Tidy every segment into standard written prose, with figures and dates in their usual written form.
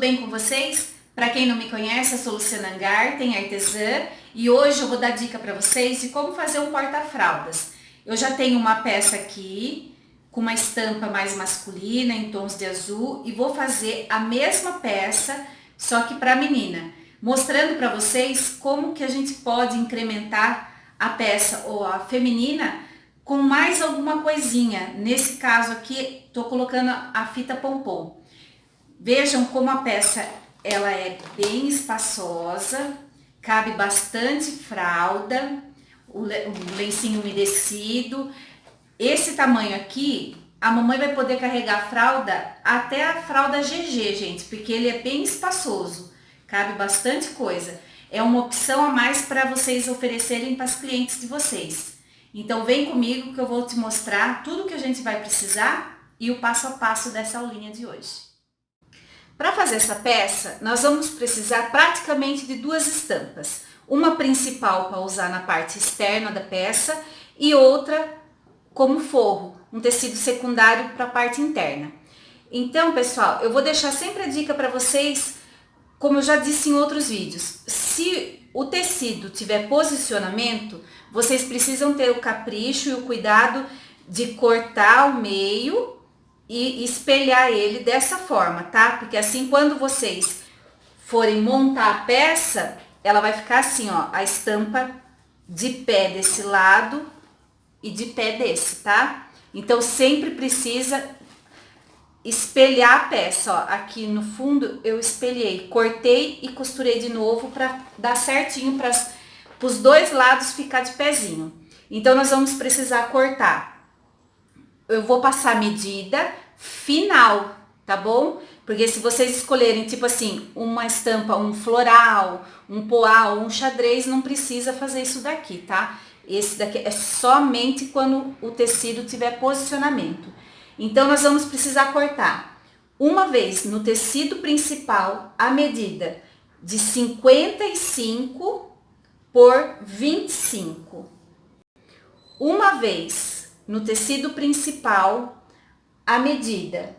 bem com vocês? Para quem não me conhece, eu sou Luciana Angarten, artesã, e hoje eu vou dar dica para vocês de como fazer um porta-fraldas. Eu já tenho uma peça aqui com uma estampa mais masculina em tons de azul e vou fazer a mesma peça, só que para menina, mostrando para vocês como que a gente pode incrementar a peça ou a feminina com mais alguma coisinha. Nesse caso aqui, estou colocando a fita pompom. Vejam como a peça ela é bem espaçosa, cabe bastante fralda, o lencinho umedecido. Esse tamanho aqui, a mamãe vai poder carregar a fralda até a fralda GG, gente, porque ele é bem espaçoso, cabe bastante coisa. É uma opção a mais para vocês oferecerem para as clientes de vocês. Então vem comigo que eu vou te mostrar tudo que a gente vai precisar e o passo a passo dessa aulinha de hoje. Para fazer essa peça, nós vamos precisar praticamente de duas estampas. Uma principal para usar na parte externa da peça e outra como forro, um tecido secundário para a parte interna. Então, pessoal, eu vou deixar sempre a dica para vocês, como eu já disse em outros vídeos. Se o tecido tiver posicionamento, vocês precisam ter o capricho e o cuidado de cortar ao meio e espelhar ele dessa forma, tá? Porque assim, quando vocês forem montar a peça, ela vai ficar assim, ó, a estampa de pé desse lado e de pé desse, tá? Então, sempre precisa espelhar a peça, ó. Aqui no fundo eu espelhei, cortei e costurei de novo para dar certinho para os dois lados ficar de pezinho. Então, nós vamos precisar cortar. Eu vou passar a medida final, tá bom? Porque se vocês escolherem, tipo assim, uma estampa, um floral, um poal, um xadrez, não precisa fazer isso daqui, tá? Esse daqui é somente quando o tecido tiver posicionamento. Então, nós vamos precisar cortar uma vez no tecido principal a medida de 55 por 25. Uma vez no tecido principal a medida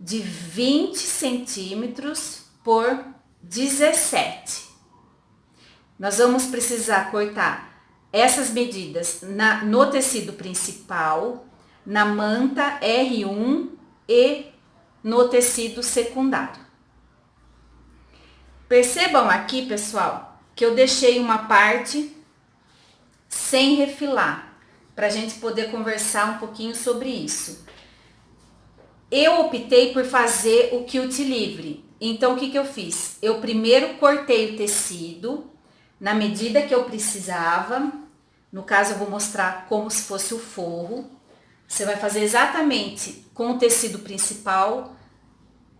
de 20 centímetros por 17. Nós vamos precisar cortar essas medidas no tecido principal, na manta R1 e no tecido secundário. Percebam aqui, pessoal, que eu deixei uma parte sem refilar, para a gente poder conversar um pouquinho sobre isso. Eu optei por fazer o quilt livre. Então, o que eu fiz? Eu primeiro cortei o tecido na medida que eu precisava. No caso, eu vou mostrar como se fosse o forro. Você vai fazer exatamente com o tecido principal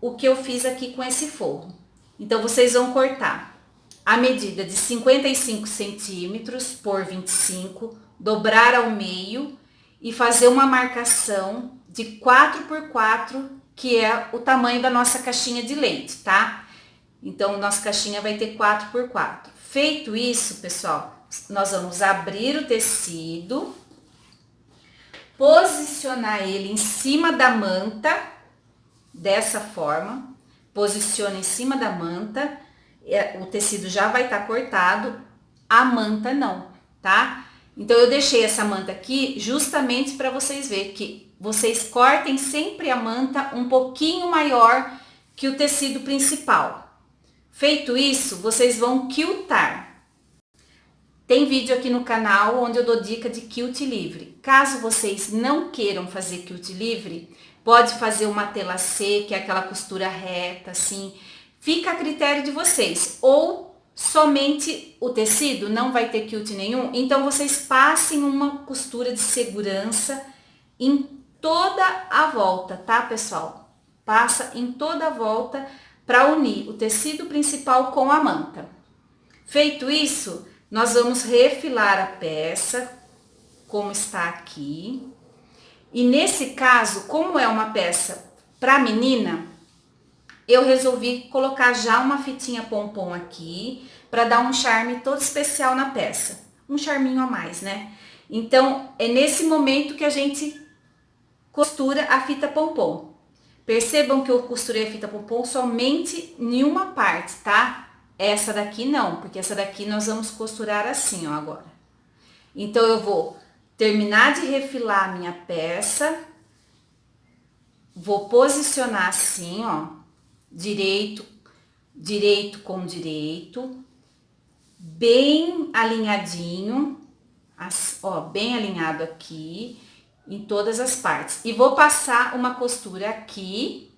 o que eu fiz aqui com esse forro. Então, vocês vão cortar a medida de 55 centímetros por 25, dobrar ao meio e fazer uma marcação de 4 por 4, que é o tamanho da nossa caixinha de leite, tá? Então, nossa caixinha vai ter 4 por 4. Feito isso, pessoal, nós vamos abrir o tecido, posicionar ele em cima da manta, dessa forma, posiciona em cima da manta, o tecido já vai estar cortado, a manta não, tá? Então, eu deixei essa manta aqui justamente para vocês verem que vocês cortem sempre a manta um pouquinho maior que o tecido principal. Feito isso, vocês vão quiltar. Tem vídeo aqui no canal onde eu dou dica de quilt livre. Caso vocês não queiram fazer quilt livre, pode fazer uma telacê, que é aquela costura reta, assim. Fica a critério de vocês. Ou somente o tecido, não vai ter quilt nenhum, então vocês passem uma costura de segurança em toda a volta, tá, pessoal? Passa em toda a volta para unir o tecido principal com a manta. Feito isso, nós vamos refilar a peça, como está aqui. E nesse caso, como é uma peça para menina, eu resolvi colocar já uma fitinha pompom aqui, para dar um charme todo especial na peça. Um charminho a mais, né? Então, é nesse momento que a gente costura a fita pompom. Percebam que eu costurei a fita pompom somente em uma parte, tá? Essa daqui não, porque essa daqui nós vamos costurar assim, ó, agora. Então, eu vou terminar de refilar a minha peça, vou posicionar assim, ó, direito com direito, bem alinhadinho, ó, bem alinhado aqui, em todas as partes. E vou passar uma costura aqui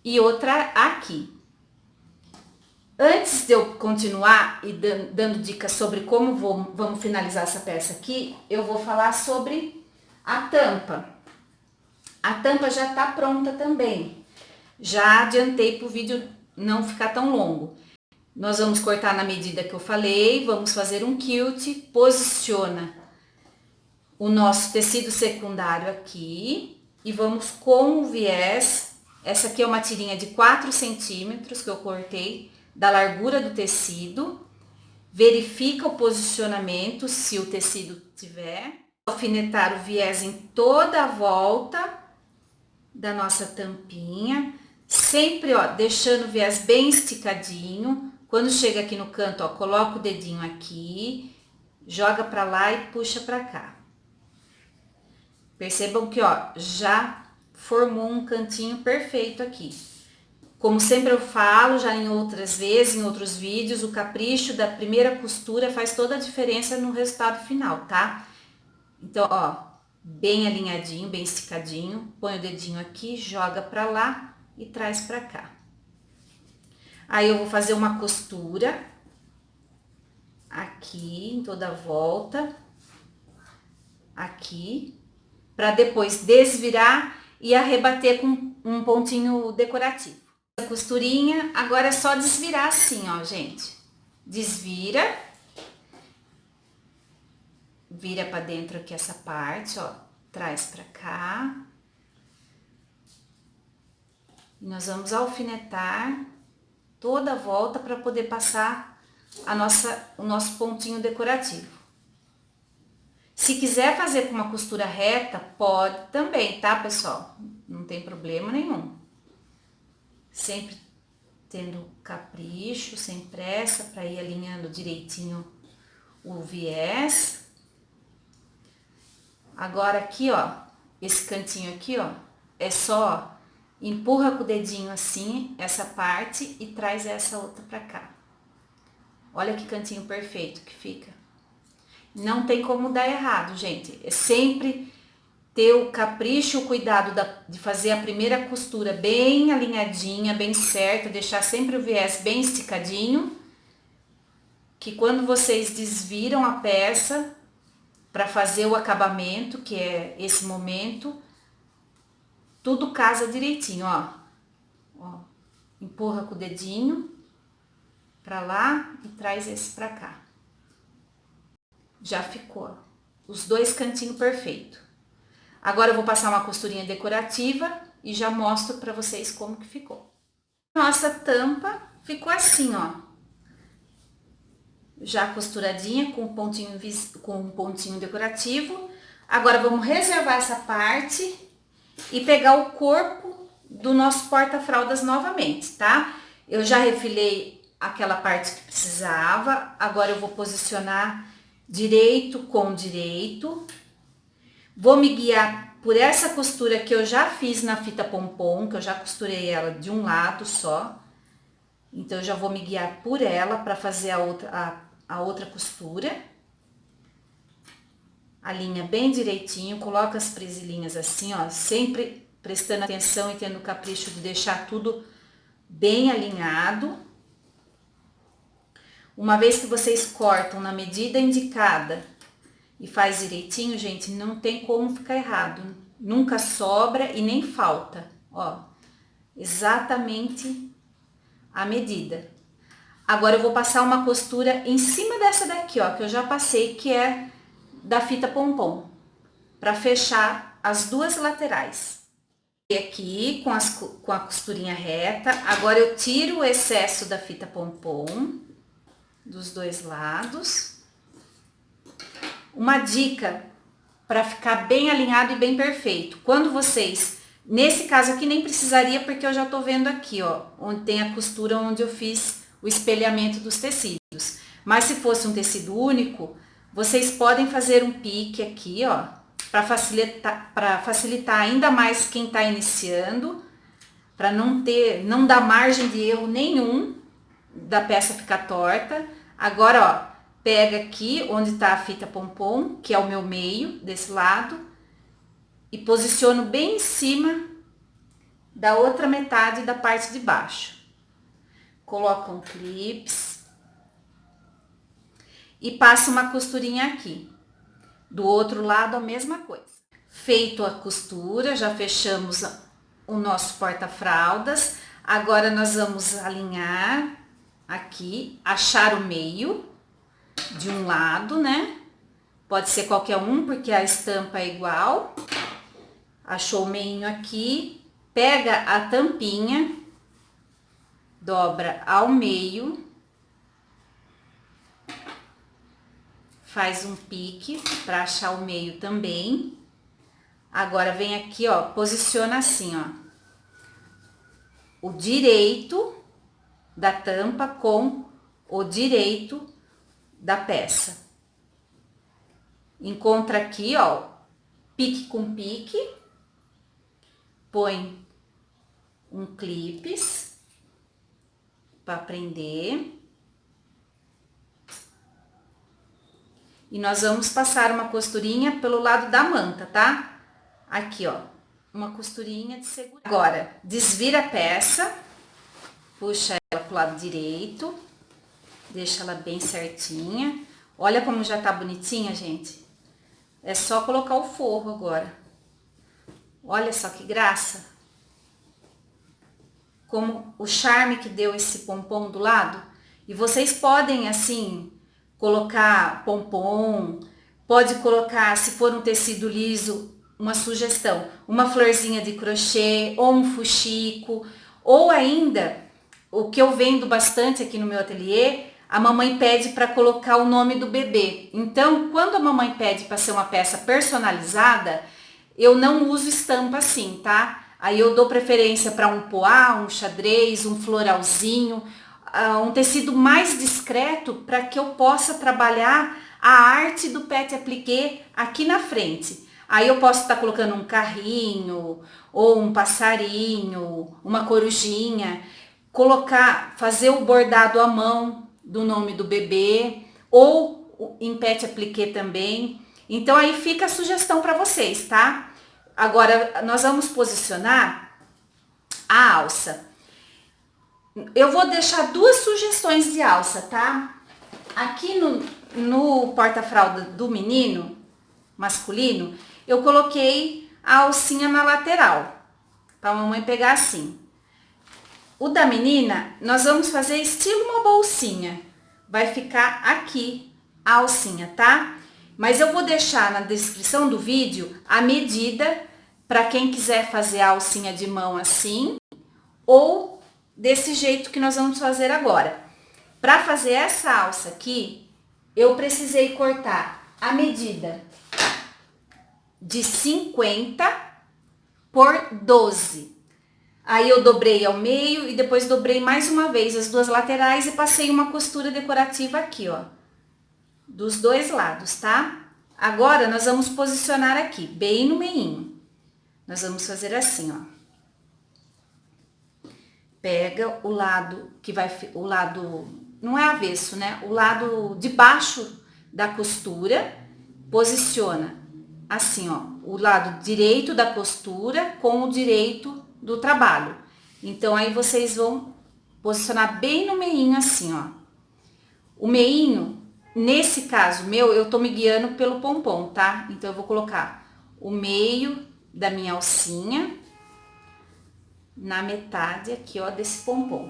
e outra aqui. Antes de eu continuar e dando dicas sobre como vamos finalizar essa peça aqui, eu vou falar sobre a tampa. A tampa já está pronta também. Já adiantei para o vídeo não ficar tão longo. Nós vamos cortar na medida que eu falei, vamos fazer um quilt, posiciona o nosso tecido secundário aqui e vamos com o viés. Essa aqui é uma tirinha de 4 centímetros que eu cortei da largura do tecido. Verifica o posicionamento, se o tecido tiver. Alfinetar o viés em toda a volta da nossa tampinha. Sempre, ó, deixando o viés bem esticadinho. Quando chega aqui no canto, ó, coloca o dedinho aqui, joga pra lá e puxa pra cá. Percebam que, ó, já formou um cantinho perfeito aqui. Como sempre eu falo, já em outras vezes, em outros vídeos, o capricho da primeira costura faz toda a diferença no resultado final, tá? Então, ó, bem alinhadinho, bem esticadinho, põe o dedinho aqui, joga pra lá e traz pra cá. Aí eu vou fazer uma costura aqui, em toda a volta, aqui, pra depois desvirar e arrebater com um pontinho decorativo. A costurinha, agora é só desvirar assim, ó, gente. Desvira. Vira pra dentro aqui essa parte, ó. Traz pra cá. E nós vamos alfinetar toda a volta para poder passar o nosso pontinho decorativo. Se quiser fazer com uma costura reta, pode também, tá, pessoal? Não tem problema nenhum. Sempre tendo capricho, sem pressa, para ir alinhando direitinho o viés. Agora aqui, ó, esse cantinho aqui, ó, é só empurra com o dedinho assim, essa parte, e traz essa outra pra cá. Olha que cantinho perfeito que fica. Não tem como dar errado, gente. É sempre ter o capricho, o cuidado de fazer a primeira costura bem alinhadinha, bem certa, deixar sempre o viés bem esticadinho, que quando vocês desviram a peça para fazer o acabamento, que é esse momento, tudo casa direitinho, ó. Ó, empurra com o dedinho pra lá e traz esse pra cá. Já ficou, ó, os dois cantinhos perfeitos. Agora eu vou passar uma costurinha decorativa e já mostro pra vocês como que ficou. Nossa tampa ficou assim, ó. Já costuradinha com um pontinho decorativo. Agora vamos reservar essa parte e pegar o corpo do nosso porta-fraldas novamente, tá? Eu já refilei aquela parte que precisava, agora eu vou posicionar direito com direito. Vou me guiar por essa costura que eu já fiz na fita pompom, que eu já costurei ela de um lado só. Então, eu já vou me guiar por ela para fazer a outra costura. Alinha bem direitinho, coloca as presilhinhas assim, ó, sempre prestando atenção e tendo o capricho de deixar tudo bem alinhado. Uma vez que vocês cortam na medida indicada e faz direitinho, gente, não tem como ficar errado. Nunca sobra e nem falta, ó, exatamente a medida. Agora eu vou passar uma costura em cima dessa daqui, ó, que eu já passei, que é da fita pompom, para fechar as duas laterais. E aqui com a costurinha reta, agora eu tiro o excesso da fita pompom dos dois lados. Uma dica para ficar bem alinhado e bem perfeito: quando vocês Nesse caso aqui nem precisaria, porque eu já tô vendo aqui, ó, onde tem a costura onde eu fiz o espelhamento dos tecidos. Mas se fosse um tecido único, vocês podem fazer um pique aqui, ó, para facilitar ainda mais quem tá iniciando, para não dar margem de erro nenhum da peça ficar torta. Agora, ó, pega aqui onde tá a fita pompom, que é o meu meio desse lado, e posiciono bem em cima da outra metade da parte de baixo. Coloca um clips e passa uma costurinha aqui. Do outro lado a mesma coisa. Feito a costura, já fechamos o nosso porta-fraldas. Agora nós vamos alinhar aqui, achar o meio de um lado, né? Pode ser qualquer um, porque a estampa é igual. Achou o meinho aqui, pega a tampinha, dobra ao meio, faz um pique para achar o meio também. Agora vem aqui, ó, posiciona assim, ó, o direito da tampa com o direito da peça. Encontra aqui, ó, pique com pique, põe um clips para prender. E nós vamos passar uma costurinha pelo lado da manta, tá? Aqui, ó, uma costurinha de segurança. Agora, desvira a peça, puxa ela pro lado direito, deixa ela bem certinha. Olha como já tá bonitinha, gente. É só colocar o forro agora. Olha só que graça. Como o charme que deu esse pompom do lado. E vocês podem, assim, colocar pompom, pode colocar, se for um tecido liso, uma sugestão, uma florzinha de crochê ou um fuxico, ou ainda, o que eu vendo bastante aqui no meu ateliê, a mamãe pede para colocar o nome do bebê. Então, quando a mamãe pede para ser uma peça personalizada, eu não uso estampa assim, tá? Aí eu dou preferência para um poá, um xadrez, um floralzinho, um tecido mais discreto para que eu possa trabalhar a arte do pet appliqué aqui na frente. Aí eu posso estar colocando um carrinho, ou um passarinho, uma corujinha, fazer o bordado à mão do nome do bebê, ou em pet appliqué também. Então aí fica a sugestão para vocês, tá? Agora nós vamos posicionar a alça. Eu vou deixar duas sugestões de alça, tá? Aqui no porta-fralda do menino, masculino, eu coloquei a alcinha na lateral, pra mamãe pegar assim. O da menina, nós vamos fazer estilo uma bolsinha. Vai ficar aqui a alcinha, tá? Mas eu vou deixar na descrição do vídeo a medida para quem quiser fazer a alcinha de mão assim, ou desse jeito que nós vamos fazer agora. Para fazer essa alça aqui, eu precisei cortar a medida de 50 por 12. Aí eu dobrei ao meio e depois dobrei mais uma vez as duas laterais e passei uma costura decorativa aqui, ó, dos dois lados, tá? Agora nós vamos posicionar aqui, bem no meinho. Nós vamos fazer assim, ó. Pega o lado que vai, o lado, não é avesso, né? O lado de baixo da costura, posiciona assim, ó, o lado direito da costura com o direito do trabalho. Então aí vocês vão posicionar bem no meinho assim, ó. O meinho, nesse caso meu, eu tô me guiando pelo pompom, tá? Então eu vou colocar o meio da minha alcinha na metade aqui, ó, desse pompom.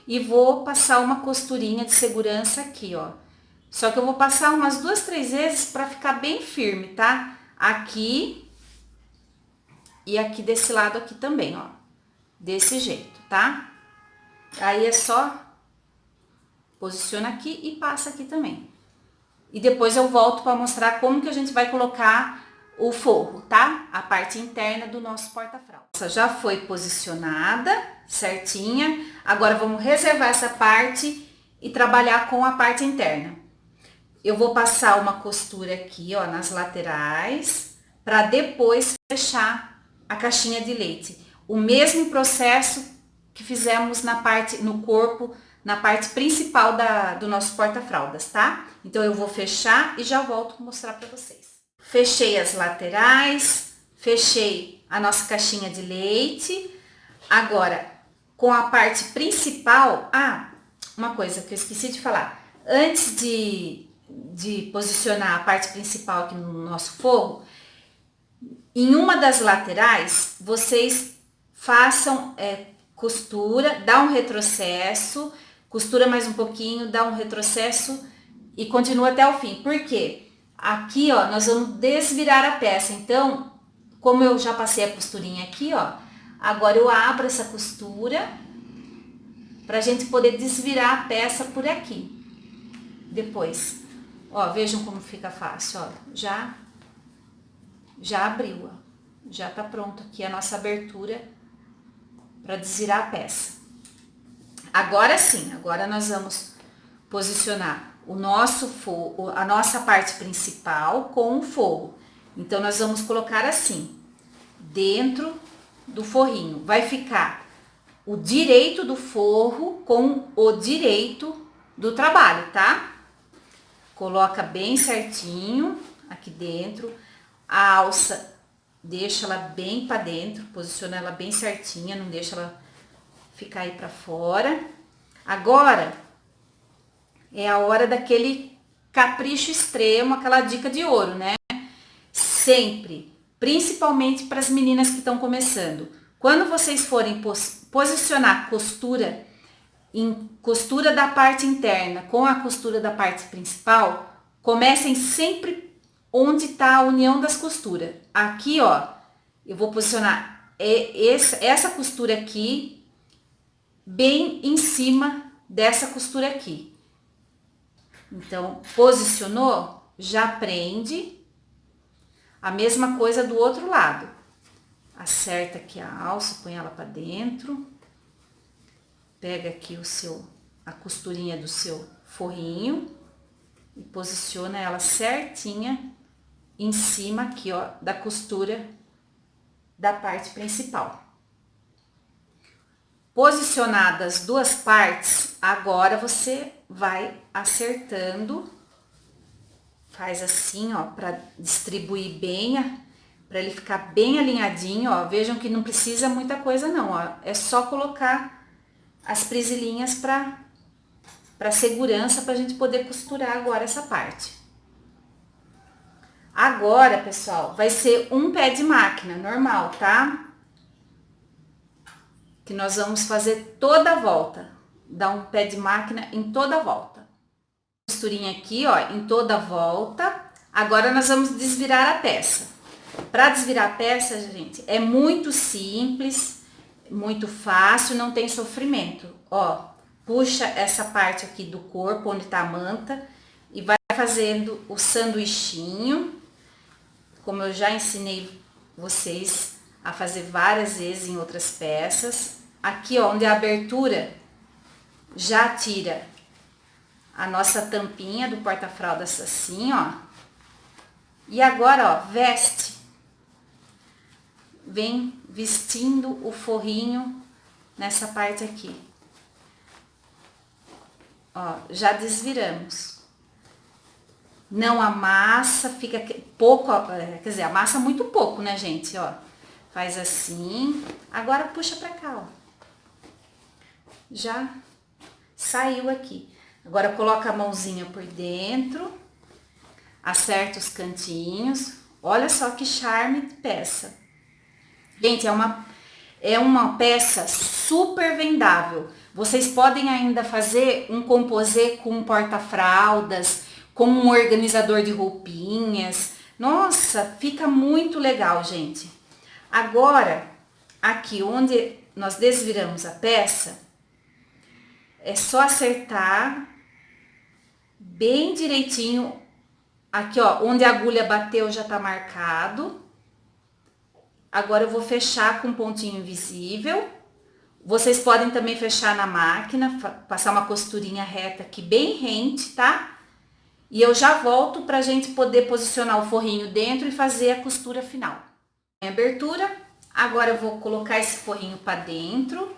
E vou passar uma costurinha de segurança aqui, ó. Só que eu vou passar umas 2, 3 vezes para ficar bem firme, tá? Aqui e aqui desse lado aqui também, ó. Desse jeito, tá? Aí é só posiciona aqui e passa aqui também. E depois eu volto para mostrar como que a gente vai colocar o forro, tá? A parte interna do nosso porta-fraldas. Já foi posicionada, certinha. Agora vamos reservar essa parte e trabalhar com a parte interna. Eu vou passar uma costura aqui, ó, nas laterais, para depois fechar a caixinha de leite. O mesmo processo que fizemos no corpo, na parte principal do nosso porta-fraldas, tá? Então eu vou fechar e já volto para mostrar para vocês. Fechei as laterais, fechei a nossa caixinha de leite. Agora, com a parte principal, uma coisa que eu esqueci de falar. Antes de posicionar a parte principal aqui no nosso forro, em uma das laterais, vocês façam costura, dá um retrocesso, costura mais um pouquinho, dá um retrocesso e continua até o fim. Por quê? Aqui, ó, nós vamos desvirar a peça. Então, como eu já passei a costurinha aqui, ó, agora eu abro essa costura pra gente poder desvirar a peça por aqui. Depois, ó, vejam como fica fácil, ó, já abriu, ó, já tá pronto aqui a nossa abertura para desvirar a peça. Agora sim, agora nós vamos posicionar o nosso forro, a nossa parte principal com o forro. Então nós vamos colocar assim, dentro do forrinho. Vai ficar o direito do forro com o direito do trabalho, tá? Coloca bem certinho aqui dentro. A alça, deixa ela bem para dentro, posiciona ela bem certinha, não deixa ela ficar aí para fora. Agora é a hora daquele capricho extremo, aquela dica de ouro, né? Sempre, principalmente para as meninas que estão começando. Quando vocês forem posicionar costura da parte interna com a costura da parte principal, comecem sempre onde está a união das costuras. Aqui, ó, eu vou posicionar essa costura aqui bem em cima dessa costura aqui. Então, posicionou, já prende. A mesma coisa do outro lado. Acerta aqui a alça, põe ela para dentro. Pega aqui a costurinha do seu forrinho e posiciona ela certinha em cima aqui, ó, da costura da parte principal. Posicionadas as duas partes, agora você vai acertando, faz assim, ó, para distribuir bem, para ele ficar bem alinhadinho, ó. Vejam que não precisa muita coisa não, ó. É só colocar as presilhinhas para segurança, para a gente poder costurar agora essa parte. Agora, pessoal, vai ser um pé de máquina normal, tá? Que nós vamos fazer toda a volta. Dar um pé de máquina em toda a volta. Costurinha aqui, ó, em toda a volta. Agora nós vamos desvirar a peça. Para desvirar a peça, gente, é muito simples, muito fácil, não tem sofrimento. Ó, puxa essa parte aqui do corpo, onde tá a manta, e vai fazendo o sanduichinho, como eu já ensinei vocês a fazer várias vezes em outras peças. Aqui, ó, onde é a abertura, já tira a nossa tampinha do porta-fraldas assim, ó. E agora, ó, veste. Vem vestindo o forrinho nessa parte aqui. Ó, já desviramos. Não amassa, fica pouco, quer dizer, amassa muito pouco, né, gente, ó. Faz assim. Agora puxa pra cá, ó. Já saiu aqui. Agora coloca a mãozinha por dentro, acerta os cantinhos. Olha só que charme de peça. Gente, é uma peça super vendável. Vocês podem ainda fazer um composê com um porta-fraldas, como um organizador de roupinhas. Nossa, fica muito legal, gente. Agora, aqui onde nós desviramos a peça, é só acertar bem direitinho Aqui, ó, onde a agulha bateu já tá marcado. Agora eu vou fechar com pontinho invisível. Vocês podem também fechar na máquina, passar uma costurinha reta aqui bem rente, tá? E eu já volto pra gente poder posicionar o forrinho dentro e fazer a costura final. Abertura. Agora eu vou colocar esse forrinho para dentro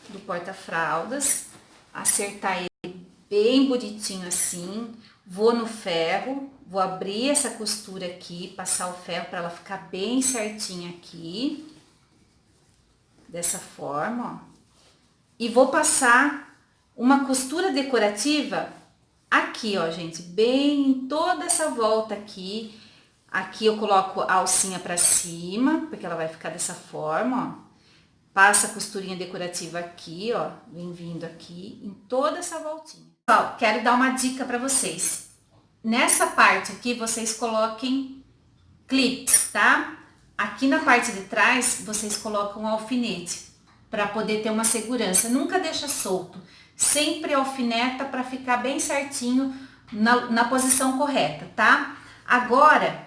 do porta-fraldas, acertar ele bem bonitinho assim, vou no ferro, vou abrir essa costura aqui, passar o ferro para ela ficar bem certinha aqui, dessa forma, ó. E vou passar uma costura decorativa aqui, ó, gente, bem em toda essa volta aqui. Aqui eu coloco a alcinha para cima, porque ela vai ficar dessa forma, ó. Passa a costurinha decorativa aqui, ó, vem vindo aqui em toda essa voltinha. Pessoal, quero dar uma dica para vocês. Nessa parte aqui, vocês coloquem clips, tá? Aqui na parte de trás, vocês colocam um alfinete, para poder ter uma segurança. Nunca deixa solto, sempre alfineta para ficar bem certinho na posição correta, tá? Agora,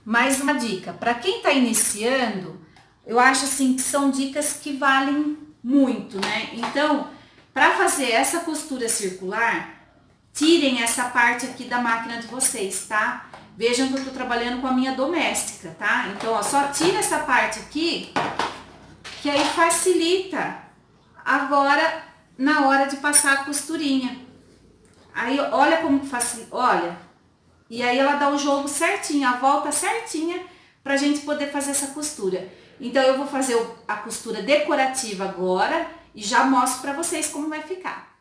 mais uma dica, para quem tá iniciando, eu acho assim que são dicas que valem muito, né? Então, para fazer essa costura circular, tirem essa parte aqui da máquina de vocês, tá? Vejam que eu tô trabalhando com a minha doméstica, tá? Então, ó, só tira essa parte aqui, que aí facilita agora na hora de passar a costurinha. Aí, olha como facilita, olha. E aí ela dá o jogo certinho, a volta certinha pra gente poder fazer essa costura. Então eu vou fazer a costura decorativa agora e já mostro pra vocês como vai ficar.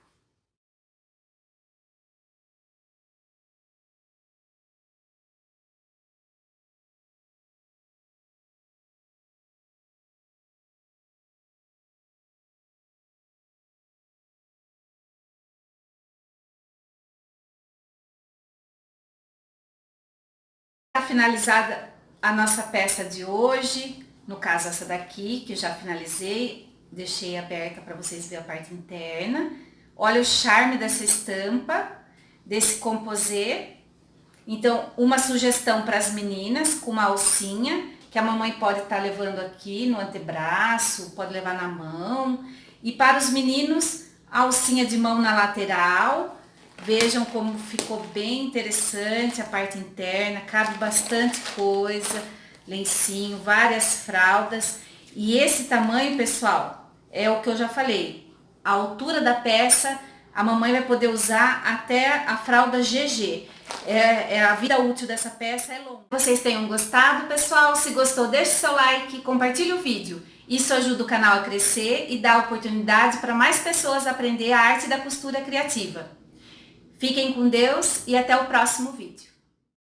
Tá finalizada a nossa peça de hoje, no caso essa daqui, que eu já finalizei, deixei aberta para vocês verem a parte interna. Olha o charme dessa estampa, desse composê. Então, uma sugestão para as meninas, com uma alcinha, que a mamãe pode estar levando aqui no antebraço, pode levar na mão. E para os meninos, a alcinha de mão na lateral. Vejam como ficou bem interessante a parte interna, cabe bastante coisa, lencinho, várias fraldas. E esse tamanho, pessoal, é o que eu já falei. A altura da peça, a mamãe vai poder usar até a fralda GG. A vida útil dessa peça é longa. Vocês tenham gostado, pessoal. Se gostou, deixe seu like, compartilhe o vídeo. Isso ajuda o canal a crescer e dá oportunidade para mais pessoas aprender a arte da costura criativa. Fiquem com Deus e até o próximo vídeo.